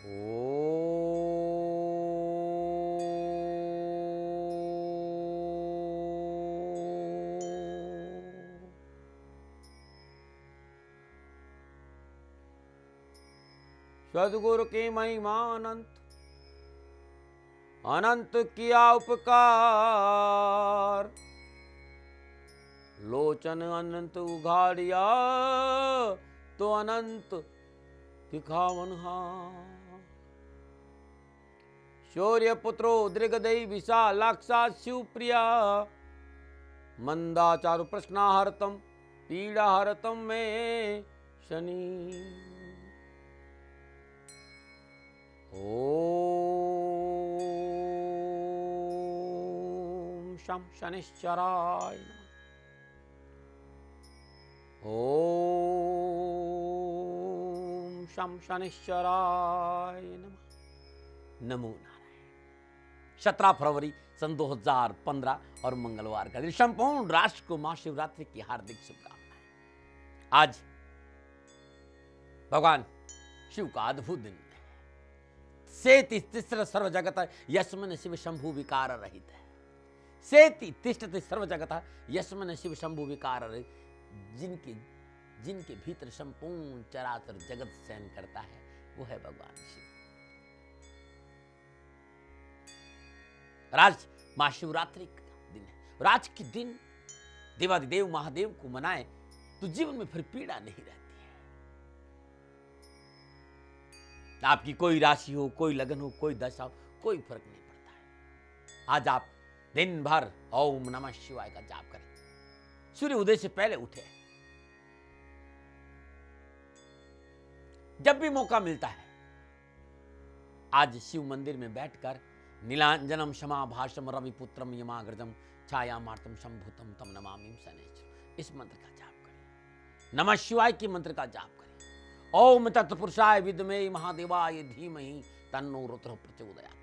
ओ सदगुरु की महिमा अनंत, अनंत किया उपकार, लोचन अनंत उघाड़िया तो अनंत दिखावनहार। शौर्य पुत्रो दृगदयी विशालाक्षा शिवप्रिया, मंदाचारु प्रश्नाहर्तम पीड़ा हरतम में शनि। ओम शं शनिश्चराय नमः। ओम शं शनिश्चराय नमः। नमो नारायण। 17 फरवरी सन 2015 और मंगलवार का दिन, संपूर्ण राष्ट्र को महाशिवरात्रि की हार्दिक शुभकामनाएं। आज भगवान शिव का अद्भुत दिन है। सेति तिस्र सर्व जगत यस्मिन् शिव शंभु विकार रहित है। सेति तिष्ठति सर्व जगत यस्मिन् शिव शंभु विकार रहित। जिनके भीतर संपूर्ण चराचर जगत शयन करता है वो है भगवान शिव। आज महाशिवरात्रि का दिन है और आज के दिन देवादिदेव महादेव को मनाए तो जीवन में फिर पीड़ा नहीं रहती है। आपकी कोई राशि हो, कोई लगन हो, कोई दशा हो, कोई फर्क नहीं पड़ता है। आज आप दिन भर ओम नमः शिवाय का जाप करें। सूर्य उदय से पहले उठे। जब भी मौका मिलता है आज शिव मंदिर में बैठकर नीलांजनम क्षमाभाषम रविपुत्रम यमाग्रजम छायामार्तम शंभुतम तम नमामि शनैश्चरम, इस मंत्र का जाप करें। नमः शिवाय के मंत्र का जाप करें। ओम तत्पुरुषाय विद्महे महादेवाय धीमहि तन्नो रुद्रः प्रचोदयात्।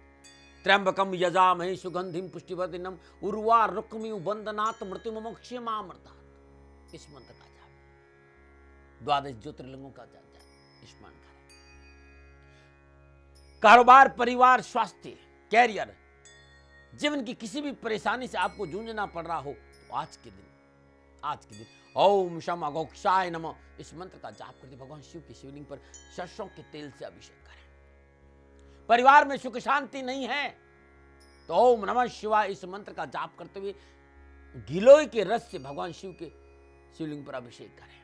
त्र्यंबकम यजामहे सुगंधिम पुष्टिवर्धनम उर्वारुकमिव बंदनात् मृत्युमोक्षयमामृतात्, इस मंत्र का जाप। 12 ज्योतिर्लिंगों का जाप स्मरण करें। कारोबार, परिवार, स्वास्थ्य, कैरियर, जीवन की किसी भी परेशानी से आपको जूझना पड़ रहा हो तो आज के दिन ओम शम अघोक्षाय नमः, इस मंत्र का जाप करके भगवान शिव की शिवलिंग पर सरसों के तेल से अभिषेक करें। परिवार में सुख शांति नहीं है तो ओम नमः शिवाय इस मंत्र का जाप करते हुए गिलोय के रस से भगवान शिव के शिवलिंग पर अभिषेक करें।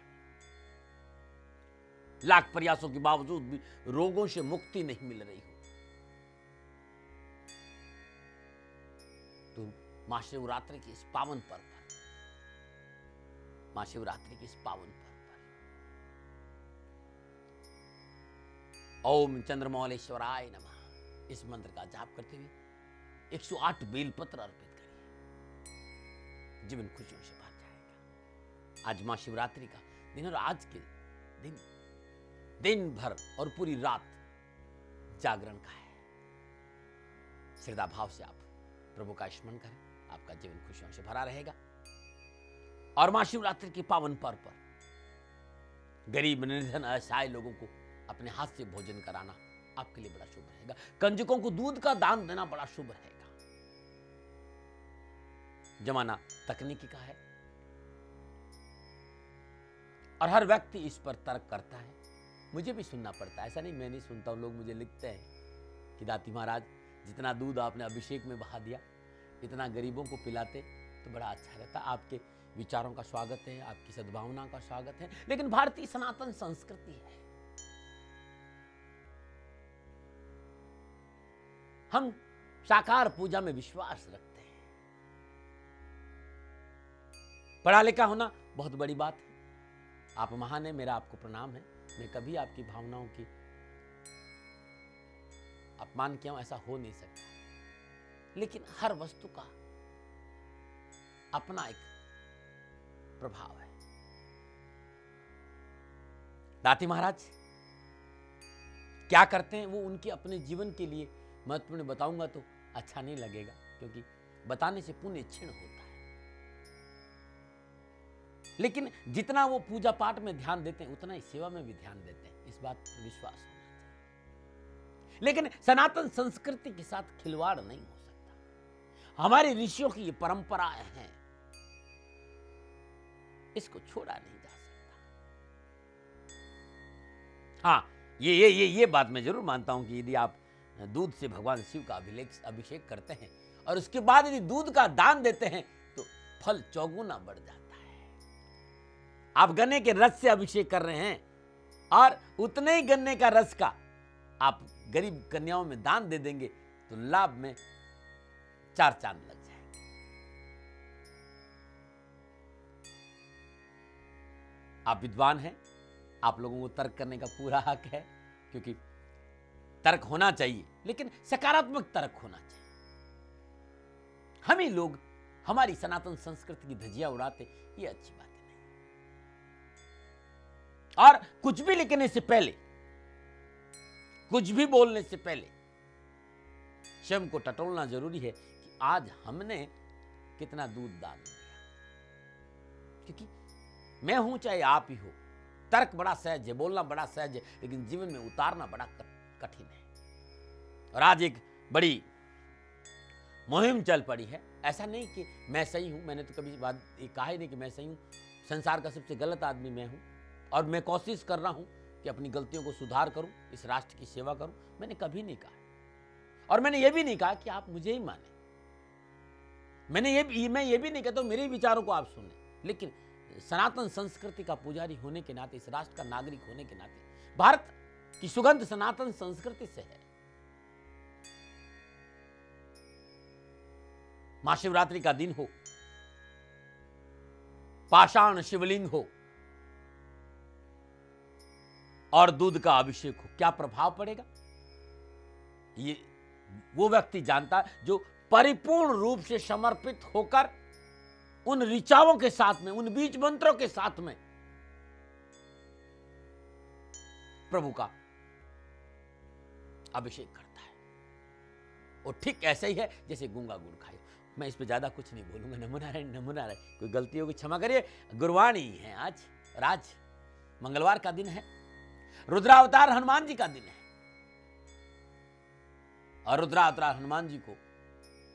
लाख प्रयासों के बावजूद भी रोगों से मुक्ति नहीं मिल रही हो तो महाशिवरात्रि के इस पावन पर्व पर ओम चंद्रमौलेश्वराय नमः, इस मंत्र का जाप करते हुए 108 बेलपत्र अर्पित करिए। जीवन खुशियों से भर जाएगा। आज महाशिवरात्रि का दिन और आज के दिन भर और पूरी रात जागरण का है। श्रद्धा भाव से आप प्रभु का स्मरण करें, आपका जीवन खुशियों से भरा रहेगा। और महाशिवरात्रि के पावन पर्व पर गरीब, निर्धन, असहाय लोगों को अपने हाथ से भोजन कराना आपके लिए बड़ा शुभ रहेगा। कंजकों को दूध का दान देना बड़ा शुभ रहेगा। जमाना तकनीकी का है और हर व्यक्ति इस पर तर्क करता है। मुझे भी सुनना पड़ता है, ऐसा नहीं मैं नहीं सुनता हूं। लोग मुझे लिखते हैं कि दाती महाराज जितना दूध आपने अभिषेक में बहा दिया, इतना गरीबों को पिलाते तो बड़ा अच्छा रहता। आपके विचारों का स्वागत है, आपकी सद्भावना का स्वागत है, लेकिन भारतीय सनातन संस्कृति है, हम साकार पूजा में विश्वास रखते हैं। पढ़ा लिखा होना बहुत बड़ी बात है। आप महान है, मेरा आपको प्रणाम है। मैं कभी आपकी भावनाओं की अपमान किया हूं ऐसा हो नहीं सकता, लेकिन हर वस्तु का अपना एक प्रभाव है। दाती महाराज क्या करते हैं वो उनके अपने जीवन के लिए महत्वपूर्ण बताऊंगा तो अच्छा नहीं लगेगा, क्योंकि बताने से पुण्य क्षीण होता है। लेकिन जितना वो पूजा पाठ में ध्यान देते हैं उतना ही सेवा में भी ध्यान देते हैं, इस बात पर विश्वास होना चाहिए। लेकिन सनातन संस्कृति के साथ खिलवाड़ नहीं हो सकता। हमारे ऋषियों की ये परंपराएं हैं, इसको छोड़ा नहीं जा सकता। हाँ, ये बात मैं जरूर मानता हूं कि यदि आप दूध से भगवान शिव का अभिषेक करते हैं और उसके बाद यदि दूध का दान देते हैं तो फल चौगुना बढ़ जाता है। आप गन्ने के रस से अभिषेक कर रहे हैं और उतने ही गन्ने का रस का आप गरीब कन्याओं में दान दे देंगे तो लाभ में 4 चांद लग जाएंगे। आप विद्वान हैं, आप लोगों को तर्क करने का पूरा हक है, क्योंकि तर्क होना चाहिए, लेकिन सकारात्मक तर्क होना चाहिए। हम ही लोग हमारी सनातन संस्कृति की धज्जियां उड़ाते, ये अच्छी बात नहीं। और कुछ भी लिखने से पहले, कुछ भी बोलने से पहले स्वयं को टटोलना जरूरी है कि आज हमने कितना दूध दान दिया। क्योंकि मैं हूं चाहे आप ही हो, तर्क बड़ा सहज है, बोलना बड़ा सहज है, लेकिन जीवन में उतारना बड़ा कठिन है। और आज एक बड़ी मुहिम चल पड़ी है। ऐसा नहीं कि मैं सही हूं, मैंने तो कभी बात कहा ही नहीं कि मैं सही हूं। संसार का सबसे गलत आदमी मैं हूं और मैं कोशिश कर रहा हूं कि अपनी गलतियों को सुधार करूं, इस राष्ट्र की सेवा करूं। मैंने कभी नहीं कहा, और मैंने ये भी नहीं कहा कि आप मुझे ही माने। मैं ये भी नहीं कहता मेरे विचारों को आप सुने, लेकिन सनातन संस्कृति का पुजारी होने के नाते, इस राष्ट्र का नागरिक होने के नाते, भारत की सुगंध सनातन संस्कृति से है। महाशिवरात्रि का दिन हो, पाषाण शिवलिंग हो और दूध का अभिषेक हो, क्या प्रभाव पड़ेगा ये वो व्यक्ति जानता है जो परिपूर्ण रूप से समर्पित होकर उन ऋचाओं के साथ में, उन बीज मंत्रों के साथ में प्रभु का अभिषेक करता है। और ठीक ऐसा ही है जैसे गूंगा गुड़ खाए। मैं इस पे ज्यादा कुछ नहीं बोलूंगा। नमो नारायण, नमो नारायण। कोई गलती होगी क्षमा करिए। गुरुवाणी है आज मंगलवार का दिन है, रुद्रावतार हनुमान जी का दिन है। और रुद्रावतार हनुमान जी को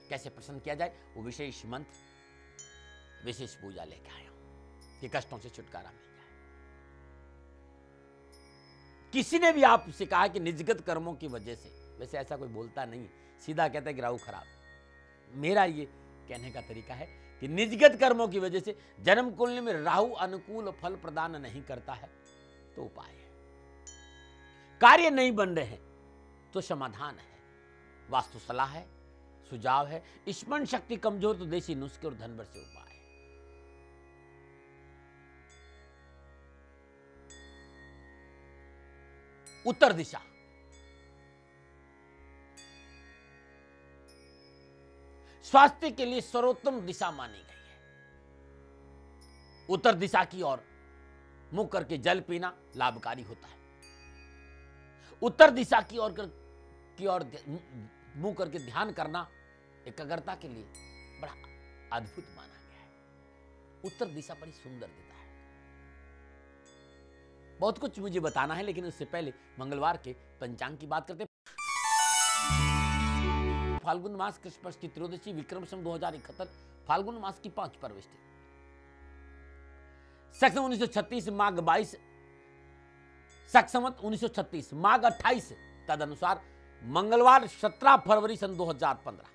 कैसे प्रसन्न किया जाए, वो विशेष मंत्र, विशेष पूजा लेके आया हूं कि कष्टों से छुटकारा मिल जाए। किसी ने भी आपसे कहा कि निजगत कर्मों की वजह से, वैसे ऐसा कोई बोलता नहीं, सीधा कहता है कि राहु खराब। मेरा ये कहने का तरीका है कि निजगत कर्मों की वजह से जन्म कुंडली में राहु अनुकूल फल प्रदान नहीं करता है तो उपाय है। कार्य नहीं बन रहे हैं तो समाधान है, वास्तु सलाह है, सुझाव है। स्मरण शक्ति कमजोर तो देसी नुस्खे और धनवर से उपाय है। उत्तर दिशा, स्वास्थ्य के लिए सर्वोत्तम दिशा मानी गई है। उत्तर दिशा की ओर मुंह करके जल पीना लाभकारी होता है। उत्तर दिशा की ओर मुंह करके ध्यान करना एकाग्रता के लिए बड़ा अद्भुत माना गया है। उत्तर दिशा बड़ी सुंदर देता है। बहुत कुछ मुझे बताना है, लेकिन उससे पहले मंगलवार के पंचांग की बात करते हैं। फाल्गुन मास कृष्ण पक्ष की त्रयोदशी, विक्रम संवत 2071, फाल्गुन मास की 5 परविष्टि, शक संवत 1936 माघ 22, शक संवत 1936 माघ 28, तदनुसार मंगलवार 17 फरवरी सन 2015।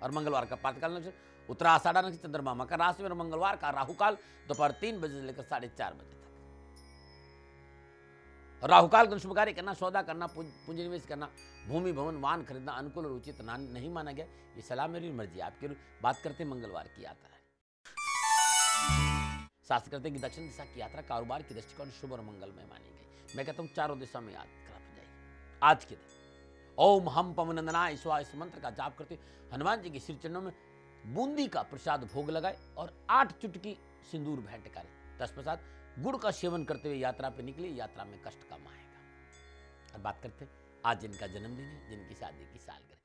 और मंगलवार का प्रातःकाल नक्षत्र उत्तरा आषाढ़ नक्षत्र, चंद्रमा मकर राशि में। मंगलवार का राहुकाल दोपहर 3 बजे से लेकर 4:30 बजे तक। राहुकाल का शुभ कार्य करना, सौदा करना, पूंजी निवेश करना, भूमि भवन वाहन खरीदना अनुकूल और उचित नहीं माना गया। ये सलाह मेरी मर्जी, आपकी बात करते हैं मंगलवार की यात्रा है। शास्त्र कहते हैं कि दक्षिण दिशा की यात्रा कारोबार की दृष्टिकोण शुभ और मंगलमय मानी गई। मैं कहता हूं चारों दिशा में यात्रा जाइए आज के दिन। ओम हम पवनंदनाय स्वाहा, इस मंत्र का जाप करते हनुमान जी के श्री चरणों में बूंदी का प्रसाद भोग लगाए और 8 चुटकी सिंदूर भेंट करें। तत्पश्चात गुड़ का सेवन करते हुए यात्रा पे निकले, यात्रा में कष्ट कम आएगा। अब बात करते हैं आज जिनका जन्मदिन है, जिनकी शादी की सालगिरह।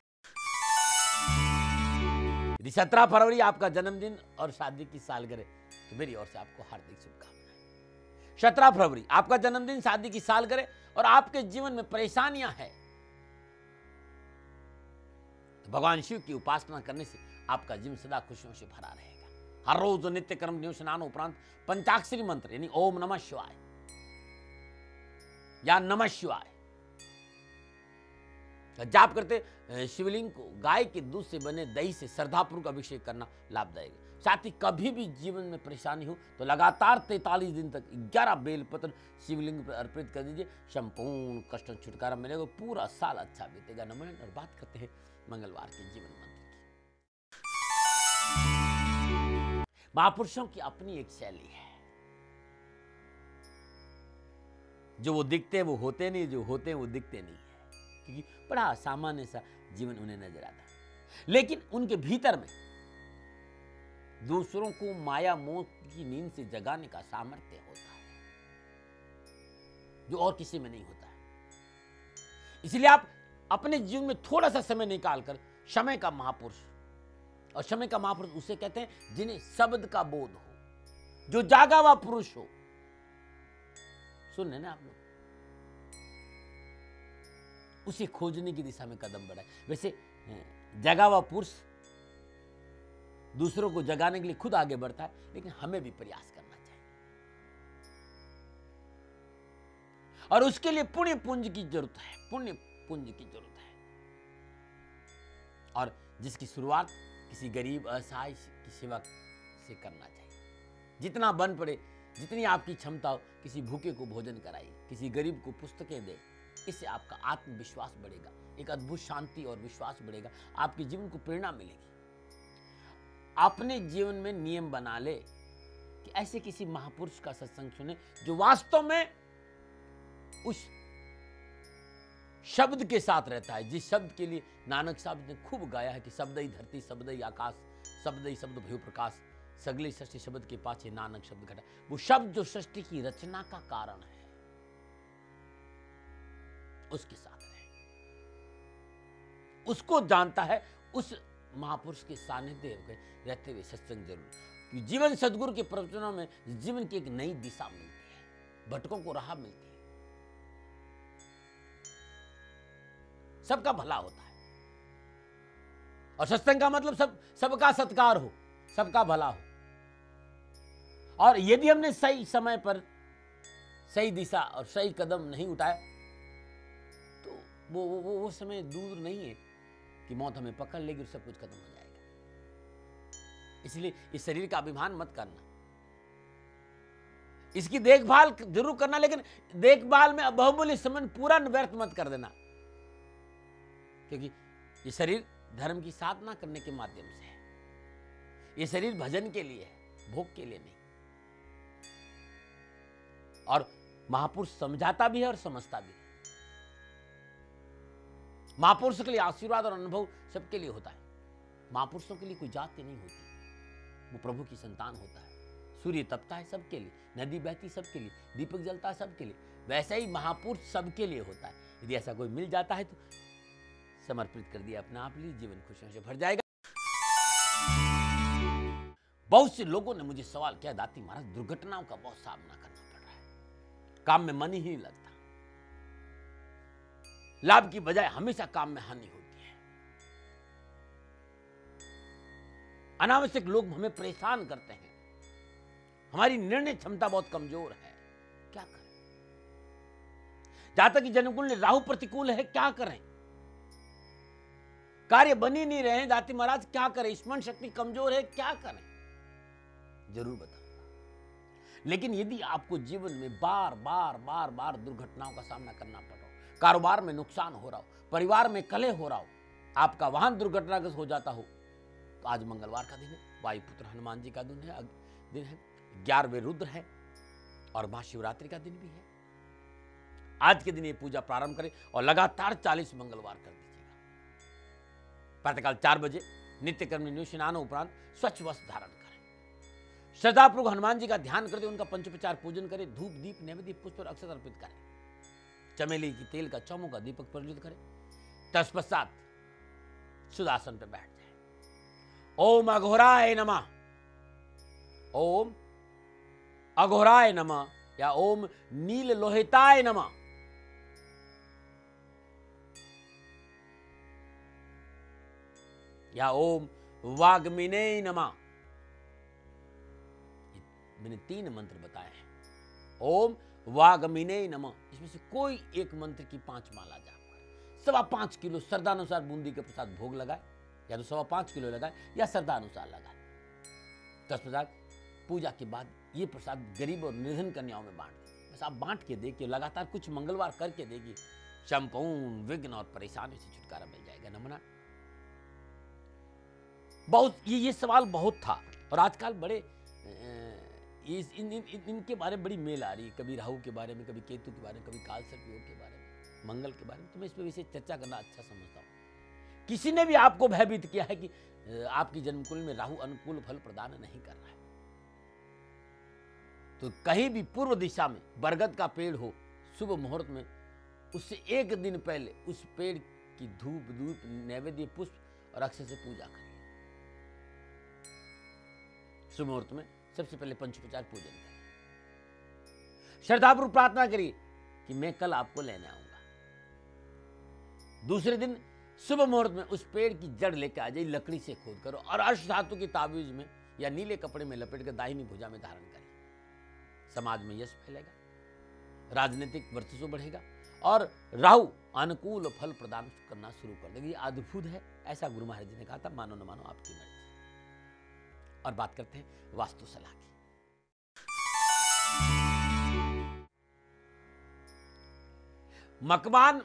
यदि 17 फरवरी आपका जन्मदिन और शादी की सालगिरह, तो मेरी ओर से आपको हार्दिक शुभकामनाएं। 17 फरवरी आपका जन्मदिन, शादी की सालगिरह और आपके जीवन में परेशानियां हैं, भगवान शिव की उपासना करने से आपका जीवन सदा खुशियों से भरा रहेगा। हर रोज नित्य कर्म नियम स्नान उपरांत पंचाक्षरी मंत्र यानी ओम नमः शिवाय या नमः शिवाय जाप करते शिवलिंग को गाय के दूध से बने दही से श्रद्धापूर्वक अभिषेक करना लाभदायक है। साथ ही कभी भी जीवन में परेशानी हो तो लगातार 43 दिन तक 11 बेलपत्र शिवलिंग पर अर्पित कर दीजिए। संपूर्ण कष्ट छुटकारा मिलेगा, पूरा साल अच्छा बीतेगा। नमन। और बात करते हैं मंगलवार के जीवन मंत्र की। महापुरुषों की अपनी एक शैली है, जो वो दिखते हैं वो होते नहीं, जो होते हैं वो दिखते नहीं है, क्योंकि बड़ा सामान्य सा जीवन उन्हें नजर आता है। लेकिन उनके भीतर में दूसरों को माया मोह की नींद से जगाने का सामर्थ्य होता है, जो और किसी में नहीं होता है। इसलिए आप अपने जीवन में थोड़ा सा समय निकालकर समय का महापुरुष, और समय का महापुरुष उसे कहते हैं जिन्हें शब्द का बोध हो, जो जागा हुआ पुरुष हो। सुन रहे ना आप लोग? उसे खोजने की दिशा में कदम बढ़ाए। वैसे जगा हुआ पुरुष दूसरों को जगाने के लिए खुद आगे बढ़ता है, लेकिन हमें भी प्रयास करना चाहिए। और उसके लिए पुण्य पुंज की जरूरत है, पुण्य पुंज की जरूरत है। और जिसकी शुरुआत किसी गरीब असहाय की सेवा से करना चाहिए। जितना बन पड़े, जितनी आपकी क्षमता हो, किसी भूखे को भोजन कराइए, किसी गरीब को पुस्तकें दे। इससे आपका आत्मविश्वास बढ़ेगा, एक अद्भुत शांति और विश्वास बढ़ेगा, आपके जीवन को प्रेरणा मिलेगी। अपने जीवन में नियम बना ले कि ऐसे किसी महापुरुष का सत्संग सुने जो वास्तव में उस शब्द के साथ रहता है, जिस शब्द के लिए नानक साहब ने खूब गाया है कि शब्द ही धरती, शब्द ही आकाश, शब्द ही शब्द भयु प्रकाश, सगले सृष्टि शब्द के पाछे नानक शब्द घटा। वो शब्द जो सृष्टि की रचना का कारण है, उसके साथ रहे, उसको जानता है। उस महापुरुष के सानिध्य रहते हुए सत्संग जरूर। जीवन सदगुरु के प्रवचनों में जीवन की एक नई दिशा मिलती है, भटकों को राह मिलती है, सबका भला होता है। और सत्संग का मतलब सबका सत्कार हो, सबका भला हो। और यदि हमने सही समय पर सही दिशा और सही कदम नहीं उठाया तो वो समय दूर नहीं है कि मौत हमें पकड़ लेगी और सब कुछ खत्म हो जाएगा। इसलिए इस शरीर का अभिमान मत करना, इसकी देखभाल जरूर करना, लेकिन देखभाल में बहुमूल्य समय पूरा व्यर्थ मत कर देना, क्योंकि ये शरीर धर्म की साधना करने के माध्यम से है। ये शरीर भजन के लिए है, भोग के लिए नहीं। और महापुरुष समझाता भी है और समझता भी है। महापुरुष के लिए आशीर्वाद और अनुभव सबके लिए होता है। महापुरुषों के लिए कोई जाति नहीं होती, वो प्रभु की संतान होता है। सूर्य तपता है सबके लिए, नदी बहती सबके लिए, दीपक जलता है सबके लिए। वैसे ही महापुरुष सबके लिए होता है। यदि ऐसा कोई मिल जाता है तो समर्पित कर दिया अपने आप लिए, जीवन खुशियों से भर जाएगा। बहुत से लोगों ने मुझे सवाल किया, दाती महाराज दुर्घटनाओं का बहुत सामना करना पड़ रहा है, काम में मन ही नहीं लगता, लाभ की बजाय हमेशा काम में हानि होती है, अनावश्यक लोग हमें परेशान करते हैं, हमारी निर्णय क्षमता बहुत कमजोर है, क्या करें? जातक की जन्मकुंडली में राहु प्रतिकूल है, क्या करें? कार्य बन ही नहीं रहे हैं, दाती महाराज क्या करें? स्मरण शक्ति कमजोर है, क्या करें? जरूर बताऊंगा। लेकिन यदि आपको जीवन में बार बार दुर्घटनाओं का सामना करना पड़ रहा हो, कारोबार में नुकसान हो रहा हो, परिवार में कलह हो रहा हो, आपका वाहन दुर्घटनाग्रस्त हो जाता हो, तो आज मंगलवार का दिन है, वायुपुत्र हनुमान जी का दिन है, 11वें रुद्र है और महाशिवरात्रि का दिन भी है। आज के दिन ये पूजा प्रारंभ करें और लगातार 40 मंगलवार कर दीजिएगा। प्रातःकाल 4 बजे नित्य कर्म नियम स्नान उपरांत स्वच्छ वस्त्र धारण करें, श्रद्धापूर्वक हनुमान जी का ध्यान करते उनका पंचोपचार पूजन करें, धूप दीप नैवेद्य पुष्प और अक्षत अर्पित करें, चमेली की तेल का चौमुखा दीपक प्रज्वलित करें, तत्पश्चात सुदासन पर बैठ जाए। ओम अघोराय नमः, ओम अघोराय नमः या ओम नील लोहिताय नमः। या ओम वाग्मिने नमः। मैंने 3 मंत्र बताए हैं। ओम वाग्मिने नमः, इसमें से कोई एक मंत्र की 5 माला जाप करें। 5.25 किलो श्रद्धानुसार बूंदी के प्रसाद भोग लगाए, या तो 5.25 किलो लगाए या श्रद्धानुसार लगाए। तत्पश्चात पूजा के बाद ये प्रसाद गरीब और निर्धन कन्याओं में बांट दें। बस आप बांट के देखिए, लगातार कुछ मंगलवार करके देखिए, संपूर्ण विघ्न और परेशानी से छुटकारा मिल जाएगा। नमना बहुत ये सवाल बहुत था, और आजकल बड़े इनके बारे में बड़ी मेल आ रही है। कभी राहु के बारे में, कभी केतु के बारे में, कभी कालसर्प योग के बारे में, मंगल के बारे में। तो मैं इस पर विशेष चर्चा करना अच्छा समझता हूँ। किसी ने भी आपको भयभीत किया है कि आपकी जन्मकुल में राहु अनुकूल फल प्रदान नहीं कर रहा है, तो कहीं भी पूर्व दिशा में बरगद का पेड़ हो, शुभ मुहूर्त में उससे 1 दिन पहले उस पेड़ की धूप नैवेद्य पुष्प और अक्षय से पूजा करें। शुभ मुहूर्त में सबसे पहले पंचोपचार पूजन करें। श्रद्धापूर्वक प्रार्थना करिए कि मैं कल आपको लेने आऊंगा। दूसरे दिन शुभ मुहूर्त में उस पेड़ की जड़ लेकर आ जाइए, लकड़ी से खोद करो, और अर्श धातु की ताबीज में या नीले कपड़े में लपेट कर दाहिनी भुजा में धारण करें। समाज में यश फैलेगा, राजनीतिक वर्चस्व बढ़ेगा, और राहु अनुकूल फल प्रदान करना शुरू कर देगी। अद्भुत है, ऐसा गुरु महाराज जी ने कहा था। मानो न मानो आपकी मर्जी। और बात करते हैं वास्तु सलाह की।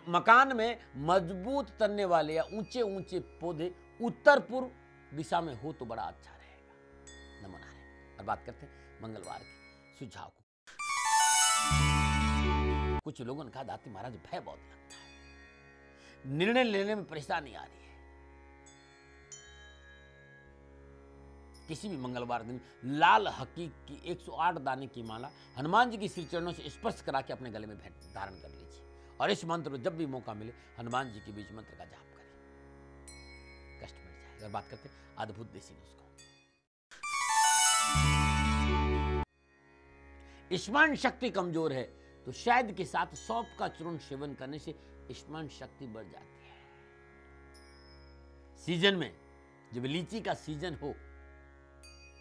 मकान में मजबूत तनने वाले या ऊंचे ऊंचे पौधे उत्तर पूर्व दिशा में हो तो बड़ा अच्छा रहेगा। नमन है। और बात करते हैं मंगलवार के सुझाव को। कुछ लोगों ने कहा दाती महाराज भय बहुत लगता है, निर्णय लेने में परेशानी आ रही है। किसी भी मंगलवार दिन लाल हकीक की 108 दाने की माला हनुमान जी की श्री चरणों से स्पर्श करा के अपने गले में धारण कर लीजिए, और इस मंत्र को जब भी मौका मिले हनुमान जी के बीच मंत्र का जाप करें, कष्ट मिट जाएगा। बात करते हैं अद्भुत देसी नुस्खों। स्मरण शक्ति कमजोर है तो शहद के साथ सौंफ का चूर्ण सेवन करने से स्मरण शक्ति बढ़ जाती है। सीजन में जब लीची का सीजन हो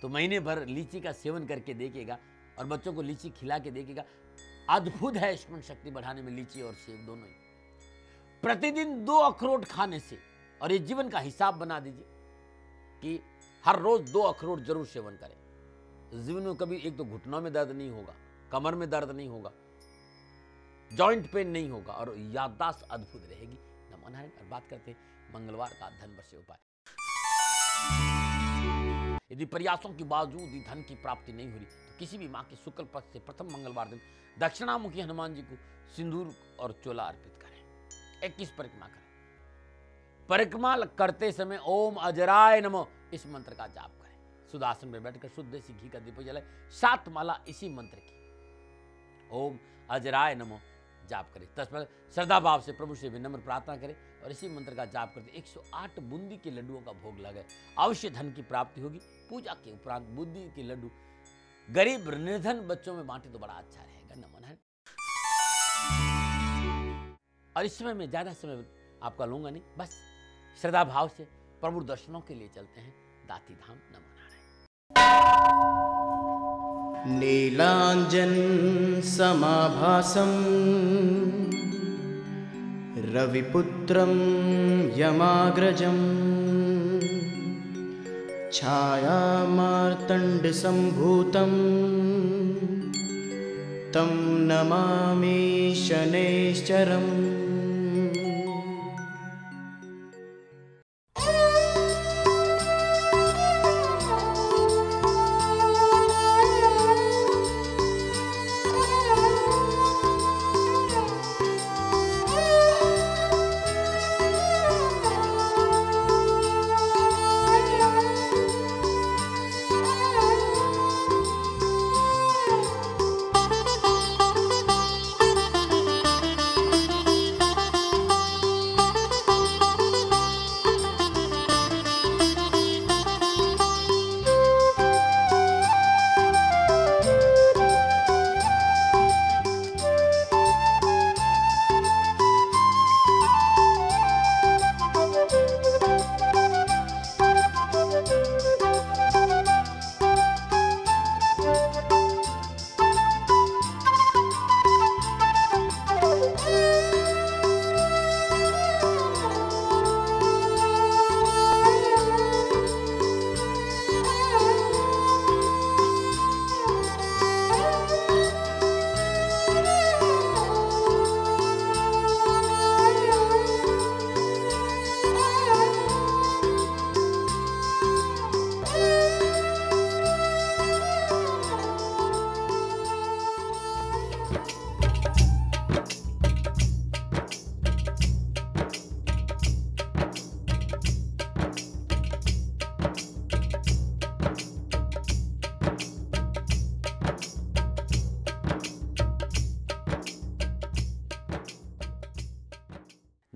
तो महीने भर लीची का सेवन करके देखिएगा, और बच्चों को लीची खिला के देखिएगा। अद्भुत है स्मरण शक्ति बढ़ाने में लीची और सेब दोनों ही। प्रतिदिन 2 अखरोट खाने से, और ये जीवन का हिसाब बना दीजिए कि हर रोज 2 अखरोट जरूर सेवन करें। जीवन में कभी एक तो घुटनों में दर्द नहीं होगा, कमर में दर्द नहीं होगा, जॉइंट पेन नहीं होगा, और याददाश्त अद्भुत रहेगी। नमन है। और बात करते हैं मंगलवार का धन वर्षे उपाय। यदि प्रयासों के बावजूद ही धन की प्राप्ति नहीं हो रही तो किसी भी माह के शुक्ल पक्ष से प्रथम मंगलवार दिन दक्षिणामुखी हनुमान जी को सिंदूर और चोला अर्पित करें। 21 परिक्रमा करें। परिक्रमा करते समय ओम अजराय नमः इस मंत्र का जाप करें। सुदासन में बैठकर शुद्ध देसी घी का दीपक जलाए। 7 माला इसी मंत्र की ओम अजराय नमः जाप करें। तत्पर श्रद्धा भाव से प्रभु से विनम्र प्रार्थना करें, और इसी मंत्र का जाप करते 108 बूंदी के लड्डुओं का भोग लगाए। अवश्य धन की प्राप्ति होगी। पूजा के उपरांत बूंदी के लड्डू गरीब निर्धन बच्चों में बांटे तो बड़ा अच्छा रहेगा। नमन है। और इस समय में ज्यादा समय आपका लूंगा नहीं, बस श्रद्धा भाव से प्रभु दर्शनों के लिए चलते हैं दाती धाम। नमन नीलांजन समाभासं रविपुत्रं यमाग्रजं छायामार्तण्ड संभूतं तं नमामि शनैश्चरम्।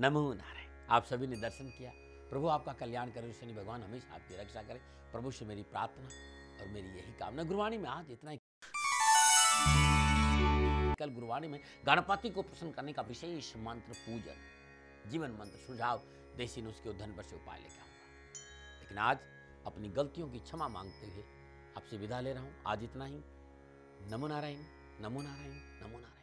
नमो नारायण। आप सभी ने दर्शन किया। प्रभु आपका कल्याण करे, शनि भगवान हमेशा आपकी रक्षा करे। प्रभु से मेरी प्रार्थना और मेरी यही कामना। गुरुवाणी में आज इतना ही। कल गुरुवाणी में गणपति को प्रसन्न करने का विशेष मंत्र पूजन, जीवन मंत्र, सुझाव, देसी नुस्खे, धन पर से उपाय लेकर आऊंगा। लेकिन आज अपनी गलतियों की क्षमा मांगते हुए आपसे विदा ले रहा हूं। आज इतना ही। नमो नारायण, नमो नारायण, नमो नारायण।